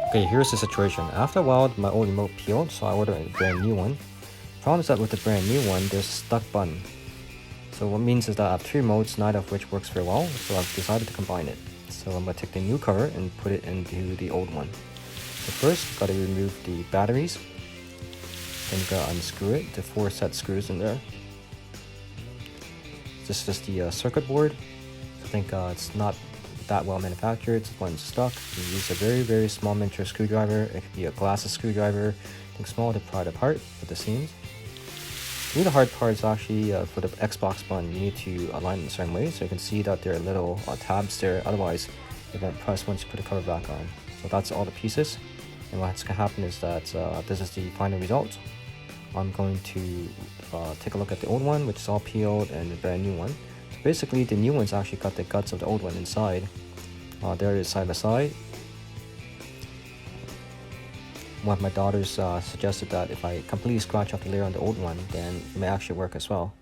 Okay, here's the situation. After a while, my old remote peeled, so I ordered a brand new one. Problem is that with the brand new one, there's a stuck button. So what means is that I have two remotes, neither of which works very well, so I've decided to combine it. So I'm going to take the new cover and put it into the old one. So first, got to remove the batteries. Then got to unscrew it, the 4 set screws in there. This is just the circuit board. I think it's not that well manufactured, it's one stuck. You use a very small miniature screwdriver. It could be a glass screwdriver, I think small, to pry it apart with the seams. The hard part is actually for the Xbox button, you need to align it in a certain way, so you can see that there are little tabs there, otherwise it won't press once you put the cover back on. So that's all the pieces, and what's going to happen is that this is the final result. I'm going to take a look at the old one, which is all peeled, and the brand new one. So basically the new one's actually got the guts of the old one inside. There it is side by side. One of my daughters suggested that if I completely scratch off the layer on the old one, then it may actually work as well.